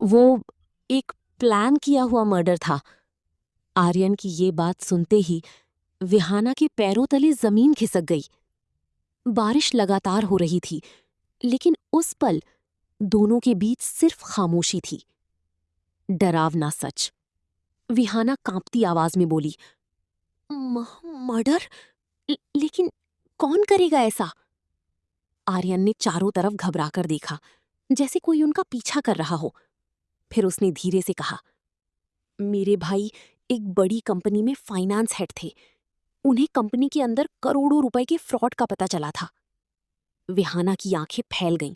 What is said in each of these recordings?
वो एक प्लान किया हुआ मर्डर था। आर्यन की ये बात सुनते ही विहाना के पैरों तले जमीन खिसक गई। बारिश लगातार हो रही थी, लेकिन उस पल दोनों के बीच सिर्फ खामोशी थी। डरावना सच। विहाना कांपती आवाज में बोली, मर्डर? लेकिन कौन करेगा ऐसा? आर्यन ने चारों तरफ घबराकर देखा, जैसे कोई उनका पीछा कर रहा हो। फिर उसने धीरे से कहा, मेरे भाई एक बड़ी कंपनी में फाइनेंस हेड थे। उन्हें कंपनी के अंदर करोड़ों रुपए के फ्रॉड का पता चला था। विहाना की आंखें फैल गईं।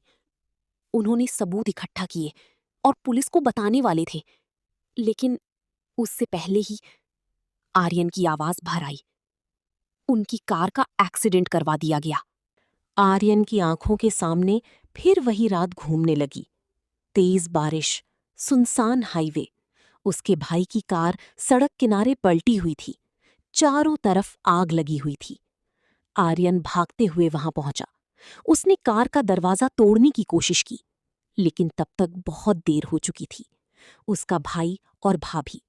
उन्होंने सबूत इकट्ठा किए और पुलिस को बताने वाले थे, लेकिन उससे पहले ही आर्यन की आवाज भर आई। उनकी कार का एक्सीडेंट करवा दिया गया। आर्यन की आंखों के सामने फिर वही रात घूमने लगी। तेज बारिश, सुनसान हाईवे, उसके भाई की कार सड़क किनारे पलटी हुई थी। चारों तरफ आग लगी हुई थी। आर्यन भागते हुए वहां पहुंचा। उसने कार का दरवाजा तोड़ने की कोशिश की, लेकिन तब तक बहुत देर हो चुकी थी। उसका भाई और भाभी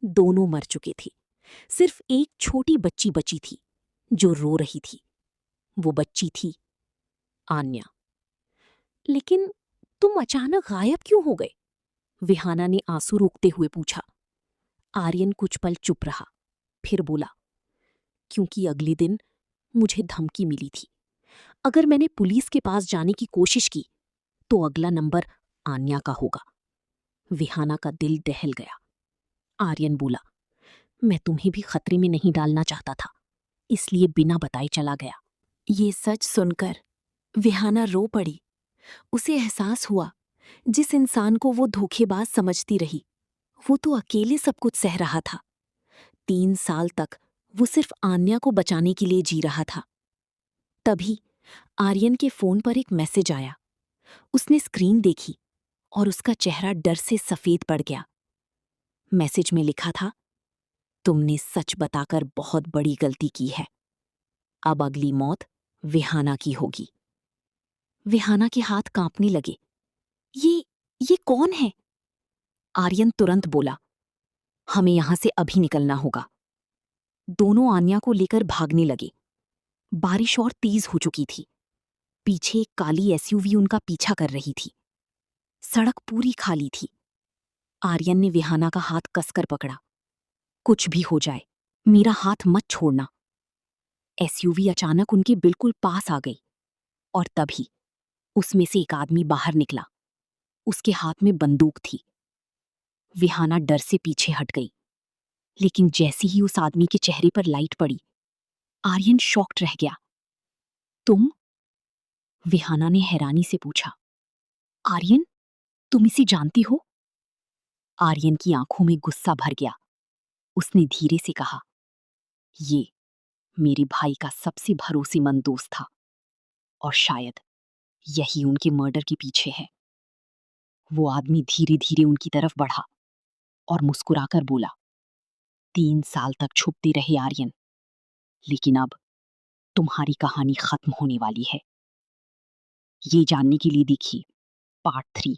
दोनों मर चुके थे। सिर्फ एक छोटी बच्ची बची थी, जो रो रही थी। वो बच्ची थी आन्या। लेकिन तुम अचानक गायब क्यों हो गए? विहाना ने आंसू रोकते हुए पूछा। आर्यन कुछ पल चुप रहा, फिर बोला, क्योंकि अगले दिन मुझे धमकी मिली थी। अगर मैंने पुलिस के पास जाने की कोशिश की तो अगला नंबर आन्या का होगा। विहाना का दिल दहल गया। आर्यन बोला, मैं तुम्हें भी खतरे में नहीं डालना चाहता था, इसलिए बिना बताए चला गया। ये सच सुनकर विहाना रो पड़ी। उसे एहसास हुआ, जिस इंसान को वो धोखेबाज समझती रही, वो तो अकेले सब कुछ सह रहा था। 3 साल तक वो सिर्फ आन्या को बचाने के लिए जी रहा था। तभी आर्यन के फोन पर एक मैसेज आया। उसने स्क्रीन देखी और उसका चेहरा डर से सफेद पड़ गया। मैसेज में लिखा था, तुमने सच बताकर बहुत बड़ी गलती की है। अब अगली मौत विहाना की होगी। विहाना के हाथ कांपने लगे। ये कौन है? आर्यन तुरंत बोला, हमें यहां से अभी निकलना होगा। दोनों आन्या को लेकर भागने लगे। बारिश और तेज हो चुकी थी। पीछे एक काली एसयूवी उनका पीछा कर रही थी। सड़क पूरी खाली थी। आर्यन ने विहाना का हाथ कसकर पकड़ा। कुछ भी हो जाए, मेरा हाथ मत छोड़ना। एसयूवी अचानक उनके बिल्कुल पास आ गई और तभी उसमें से एक आदमी बाहर निकला। उसके हाथ में बंदूक थी। विहाना डर से पीछे हट गई, लेकिन जैसे ही उस आदमी के चेहरे पर लाइट पड़ी, आर्यन शॉक्ड रह गया। तुम? विहाना ने हैरानी से पूछा। आर्यन, तुम इसे जानती हो? आर्यन की आंखों में गुस्सा भर गया। उसने धीरे से कहा, ये मेरे भाई का सबसे भरोसेमंद दोस्त था और शायद यही उनके मर्डर के पीछे है। वो आदमी धीरे धीरे उनकी तरफ बढ़ा और मुस्कुराकर बोला, 3 साल तक छुपते रहे आर्यन, लेकिन अब तुम्हारी कहानी खत्म होने वाली है। ये जानने के लिए देखिए पार्ट 3।